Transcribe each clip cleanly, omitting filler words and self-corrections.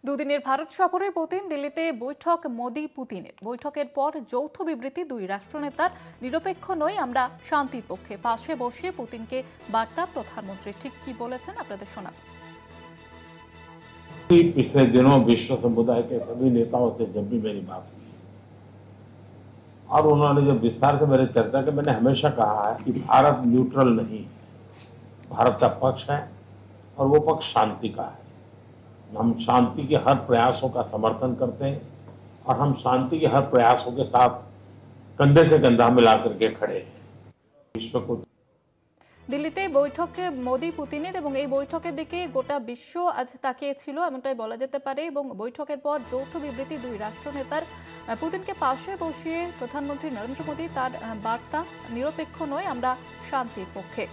দুদিনের ভারত সফরে পুতিন দিল্লিতে বৈঠক মোদি পুতিনের। বৈঠকের পর যৌথ বিবৃতি দুই রাষ্ট্রনেতার নিরপেক্ষ নই, আমরা শান্তির পক্ষে। পাশে বসিয়ে পুতিনকে বার্তা প্রধানমন্ত্রী ঠিক কি বলেছেন আপনাদের শোনাব। पिछले दिनों विश्व समुदाय के सभी नेताओं से जब भी मेरी बात हुई और उन्होंने जब विस्तार से मेरे चर्चा के, मैंने हमेशा कहा है कि भारत न्यूट्रल नहीं है, भारत का पक्ष है और वो पक्ष शांति का है। हम शांति के हर प्रयासों का समर्थन करते हैं और हम शांति के हर प्रयासों के साथ कंधे से कंधा मिला करके खड़े हैं। विश्व को দিল্লিতে বৈঠকে মোদি পুতিনের এবং এই বৈঠকের দিকে গোটা বিশ্ব আজ তাকিয়েছিল এমনটাই বলা যেতে পারে। এবং বৈঠকের পর যৌথ বিবৃতি দুই রাষ্ট্রনেতার। পুতিনকে পাশে বসিয়ে প্রধানমন্ত্রী নরেন্দ্র মোদি তার বার্তা, নিরপেক্ষ নয়, আমরা শান্তির পক্ষে।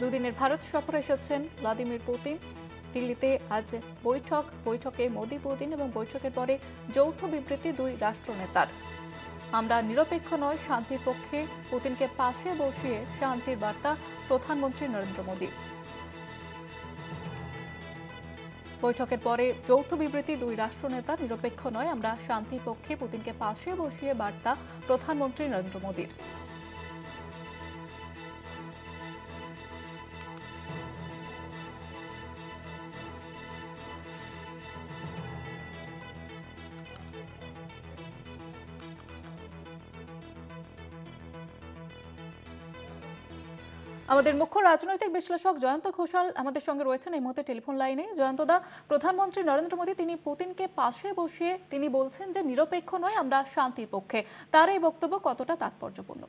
দুদিনের ভারত সফরে এসেছেন ভ্লাদিমির পুতিন। দিল্লিতে আজ বৈঠকে মোদি পুতিন এবং বৈঠকের পরে যৌথ বিবৃতি দুই রাষ্ট্রনেতার। আমরা নিরপেক্ষ নয়, শান্তির পক্ষে। পুতিনকে পাশে বসিয়ে শান্তির বার্তা প্রধানমন্ত্রী নরেন্দ্র মোদি। বৈঠকের পরে যৌথ বিবৃতি দুই রাষ্ট্রনেতা, নিরপেক্ষ নয়, আমরা শান্তির পক্ষে। পুতিনকে পাশে বসিয়ে বার্তা প্রধানমন্ত্রী নরেন্দ্র মোদির। আমাদের মুখ্য রাজনৈতিক বিশ্লেষক জয়ন্ত ঘোষাল আমাদের সঙ্গে রয়েছেন এই মুহূর্তে টেলিফোন লাইনে। জয়ন্তদা, প্রধানমন্ত্রী নরেন্দ্র মোদি তিনি পুতিনকে পাশে বসিয়ে তিনি বলছেন যে নিরপেক্ষ নয়, আমরা শান্তির পক্ষে। তার এই বক্তব্য কতটা তাৎপর্যপূর্ণ?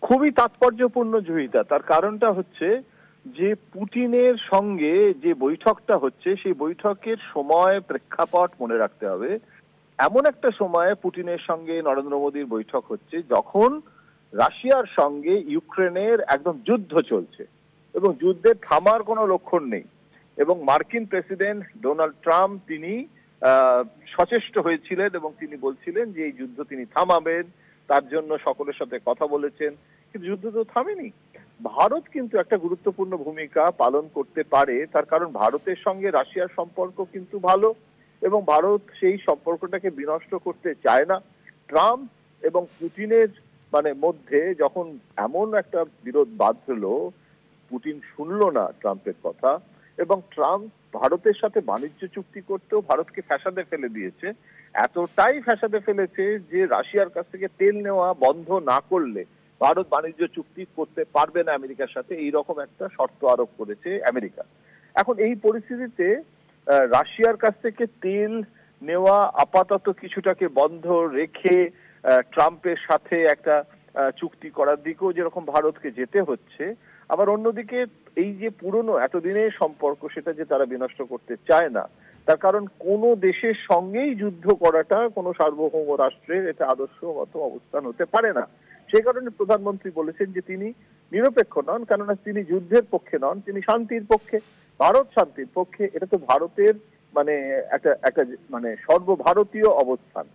খুবই তাৎপর্যপূর্ণ জয়িতা। তার কারণটা হচ্ছে যে পুতিনের সঙ্গে যে বৈঠকটা হচ্ছে সেই বৈঠকের সময় প্রেক্ষাপট মনে রাখতে হবে। এমন একটা সময়ে পুতিনের সঙ্গে নরেন্দ্র মোদির বৈঠক হচ্ছে যখন রাশিয়ার সঙ্গে ইউক্রেনের একদম যুদ্ধ চলছে এবং যুদ্ধের থামার কোনো লক্ষণ নেই। এবং মার্কিন প্রেসিডেন্ট ডোনাল্ড ট্রাম্প তিনি সচেষ্ট হয়েছিলেন এবং তিনি বলছিলেন যে এই যুদ্ধ তিনি থামাবেন, তার জন্য সকলের সাথে কথা বলেছেন, কিন্তু যুদ্ধ তো থামেনি। ভারত কিন্তু একটা গুরুত্বপূর্ণ ভূমিকা পালন করতে পারে, তার কারণ ভারতের সঙ্গে রাশিয়ার সম্পর্ক কিন্তু ভালো এবং ভারত সেই সম্পর্কটাকে বিনষ্ট করতে চায় না। ট্রাম্প এবং পুতিনের মধ্যে যখন এমন একটা বিরোধ বাঁধলো, পুতিন শুনলো না ট্রাম্পের কথা এবং ট্রাম্প ভারতের সাথে বাণিজ্য চুক্তি করতেও ভারতকে ফ্যাসাদে ফেলে দিয়েছে। এতটাই ফ্যাসাদে ফেলেছে যে রাশিয়ার কাছ থেকে তেল নেওয়া বন্ধ না করলে ভারত বাণিজ্য চুক্তি করতে পারবে না আমেরিকার সাথে, এইরকম একটা শর্ত আরোপ করেছে আমেরিকা। এখন এই পরিস্থিতিতে রাশিয়ার কাছ থেকে তেল নেওয়া আপাতত কিছুটাকে বন্ধ রেখে ট্রাম্পের সাথে একটা চুক্তি করার দিকেও যেরকম ভারতকে যেতে হচ্ছে, আবার অন্যদিকে এই যে পুরনো এতদিনের সম্পর্ক সেটা যে তারা বিনষ্ট করতে চায় না। তার কারণ কোনো দেশের সঙ্গেই যুদ্ধ করাটা কোনো সার্বভৌম রাষ্ট্রের এটা আদর্শগত অবস্থান হতে পারে না। সেই কারণে প্রধানমন্ত্রী বলেছেন যে তিনি নিরপেক্ষ নন, কেননা তিনি যুদ্ধের পক্ষে নন, তিনি শান্তির পক্ষে। ভারত শান্তির পক্ষে, এটা তো ভারতের একটা সর্বভারতীয় অবস্থান।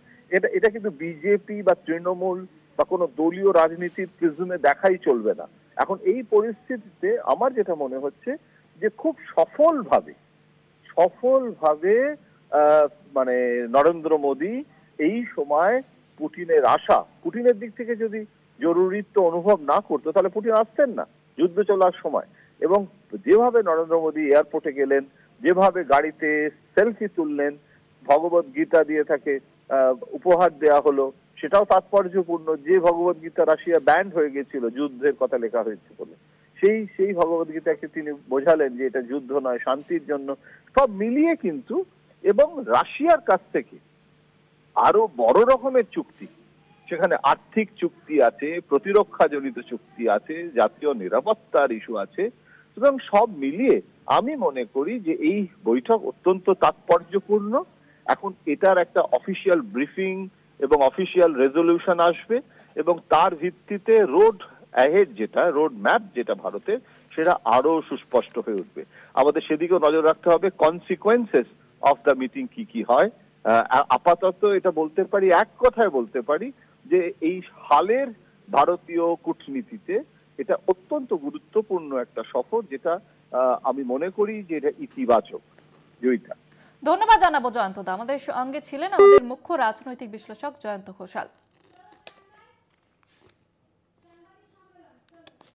এটা কিন্তু বিজেপি বা তৃণমূল বা কোনো দলীয় রাজনীতির প্রিজমে দেখাই চলবে না। এখন এই পরিস্থিতিতে আমার যেটা মনে হচ্ছে যে খুব সফলভাবে নরেন্দ্র মোদি এই সময় পুতিনের দিক থেকে যদি জরুরিত্ব অনুভব না করতো তাহলে পুতিন আসতেন না যুদ্ধ চলার সময়। এবং যেভাবে নরেন্দ্র মোদি এয়ারপোর্টে গেলেন, যেভাবে গাড়িতে সেলফি তুললেন, ভগবত গীতা দিয়ে তাকে উপহার দেয়া হলো, সেটাও তাৎপর্যপূর্ণ। যে ভগবত গীতা রাশিয়া ব্যান্ড হয়ে গেছিল যুদ্ধের কথা লেখা হয়েছে বলে, সেই ভগবত গীতাকে তিনি বোঝালেন যে এটা যুদ্ধ নয়, শান্তির জন্য। সব মিলিয়ে কিন্তু, এবং রাশিয়ার কাছ থেকে আরো বড় রকমের চুক্তি, সেখানে আর্থিক চুক্তি আছে, প্রতিরক্ষা জনিত চুক্তি আছে, জাতীয় নিরাপত্তার ইস্যু আছে। সুতরাং সব মিলিয়ে আমি মনে করি যে এই বৈঠক অত্যন্ত তাৎপর্যপূর্ণ। এখন এটার একটা অফিসিয়াল ব্রিফিং এবং অফিসিয়াল রেজলিউশন আসবে এবং তার ভিত্তিতে রোড ম্যাপ যেটা ভারতের, সেটা আরো সুস্পষ্ট হয়ে উঠবে। আমাদের সেদিকেও নজর রাখতে হবে, কনসিকোয়েন্সেস অফ দ্য মিটিং কি হয়। আপাতত এটা বলতে পারি, এক কথায় বলতে পারি যে এই হালের ভারতীয় কূটনীতিতে এটা অত্যন্ত গুরুত্বপূর্ণ একটা সফর, যেটা আমি মনে করি যে এটা ইতিবাচক। জয়িতা, ধন্যবাদ জানাবো জয়ন্তদা। আমাদের সঙ্গে ছিলেন আমাদের মুখ্য রাজনৈতিক বিশ্লেষক জয়ন্ত ঘোষাল।